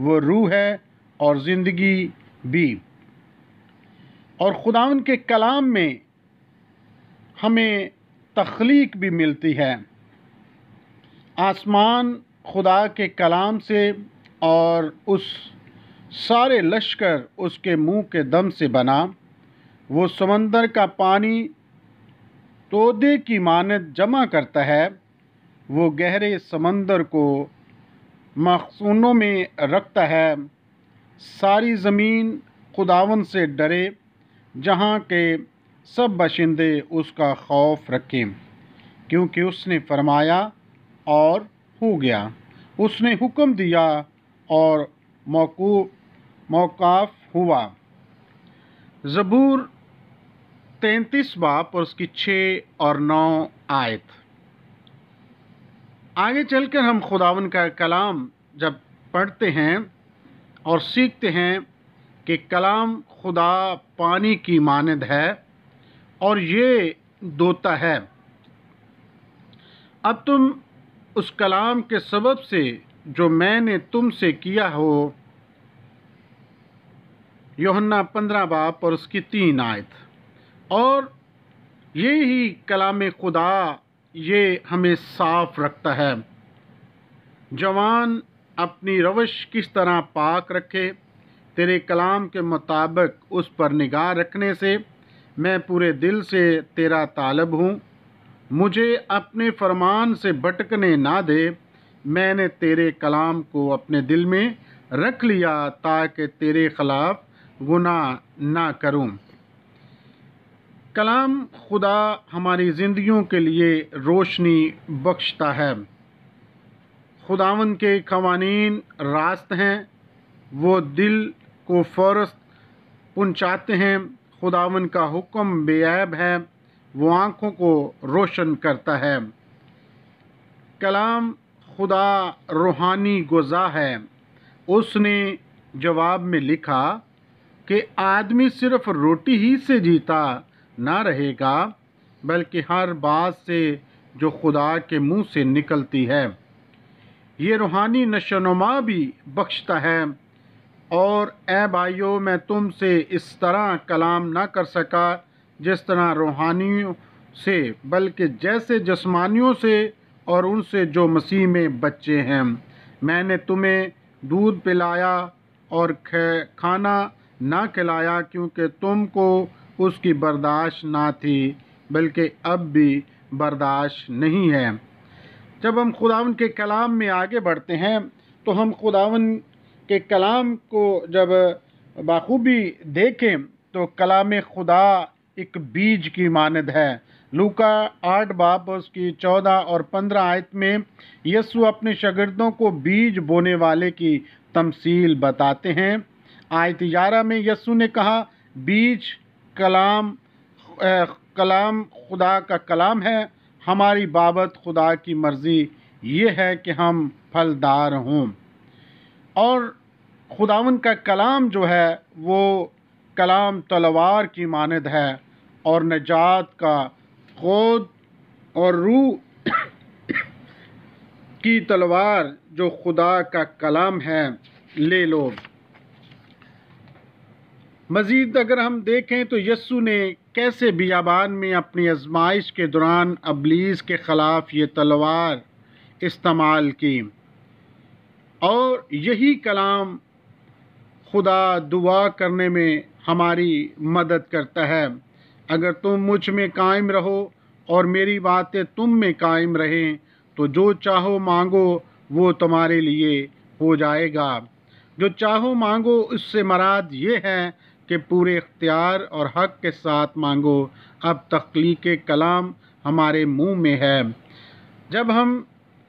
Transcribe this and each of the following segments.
وہ روح ہے اور زندگی بھی۔ اور خداوند کے کلام میں ہمیں تخلیق بھی ملتی ہے۔ آسمان خدا کے کلام سے اور اس سارے لشکر اس کے منہ کے دم سے بنا۔ وہ سمندر کا پانی تودے کی مانند جمع کرتا ہے، وہ گہرے سمندر کو مخزونوں میں رکھتا ہے۔ ساری زمین خداوند سے ڈرے، جہاں کے سب باشندے اس کا خوف رکھیں، کیونکہ اس نے فرمایا اور ہو گیا، اس نے حکم دیا اور موقوف ہوا۔ زبور 33 باب اور اس کی 6 اور 9 آیت۔ آگے چل کر ہم خداوند کا کلام جب پڑھتے ہیں اور سیکھتے ہیں کہ کلام خدا پانی کی مانند ہے اور یہ دوتا ہے۔ اب تم اس کلام کے سبب سے جو میں نے تم سے کیا ہو، یوحنا 15 باب اور اس کی 3 آیت۔ اور یہی کلام خدا یہ ہمیں صاف رکھتا ہے۔ جوان اپنی روش کس طرح پاک رکھے، تیرے کلام کے مطابق اس پر نگاہ رکھنے سے میں پورے دل سے تیرا طالب ہوں۔ مجھے اپنے فرمان سے بھٹکنے نہ دے، میں نے تیرے کلام کو اپنے دل میں رکھ لیا تاکہ تیرے خلاف گناہ نہ کروں۔ کلام خدا ہماری زندگیوں کے لیے روشنی بخشتا ہے۔ خداوند کے قوانین راست ہیں، وہ دل کو فورت پہنچاتے ہیں۔ خداوند کا حکم بے عیب ہے، وہ آنکھوں کو روشن کرتا ہے۔ کلام خدا روحانی غذا ہے۔ اس نے جواب میں لکھا کہ آدمی صرف روٹی ہی سے جیتا نہ رہے گا، بلکہ ہر بات سے جو خدا کے منہ سے نکلتی ہے۔ یہ روحانی نشوونما بھی بخشتا ہے۔ اور اے بھائیو، میں تم سے اس طرح کلام نہ کر سکا جس طرح روحانیوں سے، بلکہ جیسے جسمانیوں سے اور ان سے جو مسیح میں بچے ہیں۔ میں نے تمہیں دودھ پلایا اور کھانا نہ کھلایا، کیونکہ تم کو اس کی برداشت نہ تھی، بلکہ اب بھی برداشت نہیں ہے۔ جب ہم خداوند کے کلام میں آگے بڑھتے ہیں تو ہم خداوند کے کلام کو جب بخوبی دیکھیں تو کلام خدا ایک بیج کی مانند ہے۔ لوکا 8 باب اس کی 14 اور 15 آیت میں یسوع اپنے شاگردوں کو بیج بونے والے کی تمثیل بتاتے ہیں۔ آیت 11 میں یسوع نے کہا، بیج کلام خدا کا کلام ہے۔ ہماری بابت خدا کی مرضی یہ ہے کہ ہم پھلدار ہوں۔ اور خداوند کا کلام جو ہے وہ کلام تلوار کی مانند ہے، اور نجات کا خود اور روح کی تلوار جو خدا کا کلام ہے لے لو۔ مزید اگر ہم دیکھیں تو یسوع نے کیسے بیابان میں اپنی آزمائش کے دوران ابلیس کے خلاف یہ تلوار استعمال کی، اور یہی کلام خدا دعا کرنے میں ہماری مدد کرتا ہے۔ اگر تم مجھ میں قائم رہو اور میری باتیں تم میں قائم رہیں تو جو چاہو مانگو وہ تمہارے لیے ہو جائے گا۔ جو چاہو مانگو اس سے مراد یہ ہے کہ پورے اختیار اور حق کے ساتھ مانگو۔ اب تخلیق کلام ہمارے منہ میں ہے۔ جب ہم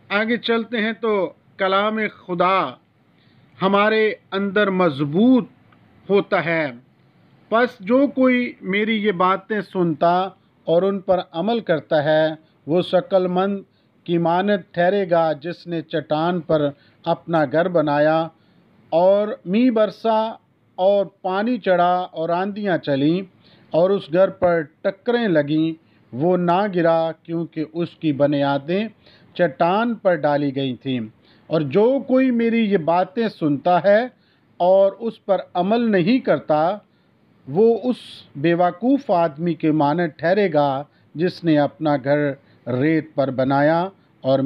آگے چلتے ہیں تو کلام خدا ہمارے اندر مضبوط ہوتا ہے۔ پس جو کوئی میری یہ باتیں سنتا اور ان پر عمل کرتا ہے، وہ عقل مند کی مانند ٹھہرے گا جس نے چٹان پر اپنا گھر بنایا، اور میںہ برسا اور پانی چڑھا اور آندھیاں چلیں اور اس گھر پر ٹکریں لگیں، وہ نہ گرا کیونکہ اس کی بنیادیں چٹان پر ڈالی گئی تھیں، اور جو کوئی میری یہ باتیں سنتا ہے اور اس پر عمل نہیں کرتا وہ اس بیوقوف آدمی کے مانند ٹھہرے گا جس نے اپنا گھر ریت پر بنایا اور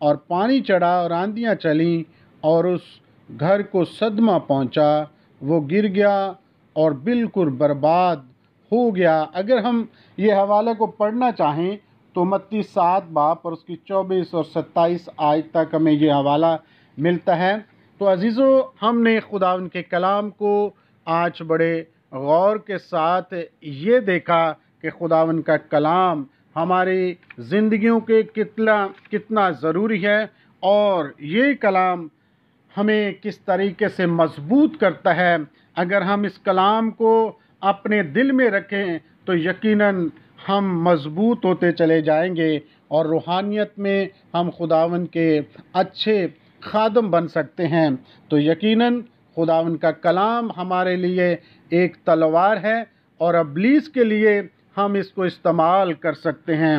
اور پانی چڑھا اور آندیاں چلیں اور اس گھر کو صدمہ پہنچا، وہ گر گیا اور بالکل برباد ہو گیا۔ اگر ہم یہ حوالے کو پڑھنا چاہیں تو متی 7 باب اور اس کی 24 اور 27 آیت تک ہمیں یہ حوالہ ملتا ہے۔ تو عزیزو، ہم نے خداوند کے کلام کو آج بڑے غور کے ساتھ یہ دیکھا کہ خداوند کا کلام ہماری زندگیوں کے کتنا ضروری ہے، اور یہ کلام ہمیں کس طریقے سے مضبوط کرتا ہے۔ اگر ہم اس کلام کو اپنے دل میں رکھیں تو یقیناً ہم مضبوط ہوتے چلے جائیں گے اور روحانیت میں ہم خداوند کے اچھے خادم بن سکتے ہیں۔ تو یقیناً خداوند کا کلام ہمارے لیے ایک تلوار ہے اور ابلیس کے لیے ہم اس کو استعمال کر سکتے ہیں۔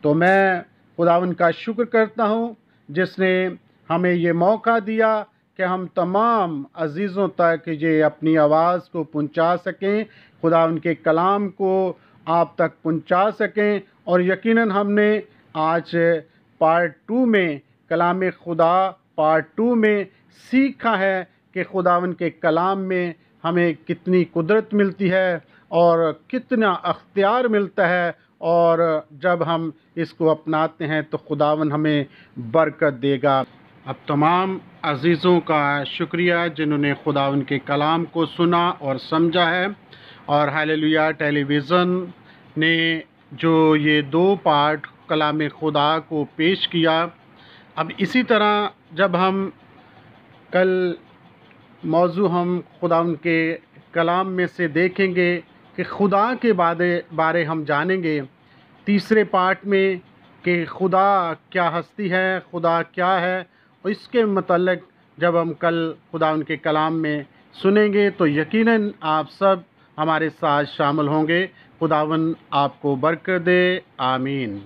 تو میں خداوند کا شکر کرتا ہوں جس نے ہمیں یہ موقع دیا کہ ہم تمام عزیزوں تک یہ اپنی آواز کو پہنچا سکیں، خداوند کے کلام کو آپ تک پہنچا سکیں، اور یقیناً ہم نے آج پارٹ 2 میں کلام خدا پارٹ 2 میں سیکھا ہے کہ خداوند کے کلام میں ہمیں کتنی قدرت ملتی ہے اور کتنا اختیار ملتا ہے، اور جب ہم اس کو اپناتے ہیں تو خداوند ہمیں برکت دے گا۔ اب تمام عزیزوں کا شکریہ جنہوں نے خداوند کے کلام کو سنا اور سمجھا ہے، اور ہیلیلویا ٹیلی ویژن نے جو یہ 2 پارٹ کلام خدا کو پیش کیا۔ اب اسی طرح جب ہم کل موضوع ہم خداوند کے کلام میں سے دیکھیں گے کہ خدا کے بارے ہم جانیں گے، تیسرے پارٹ میں کہ خدا کیا ہستی ہے، خدا کیا ہے، اور اس کے متعلق جب ہم کل خداوند کے کلام میں سنیں گے تو یقیناً آپ سب ہمارے ساتھ شامل ہوں گے۔ خداوند آپ کو برکت دے، آمین۔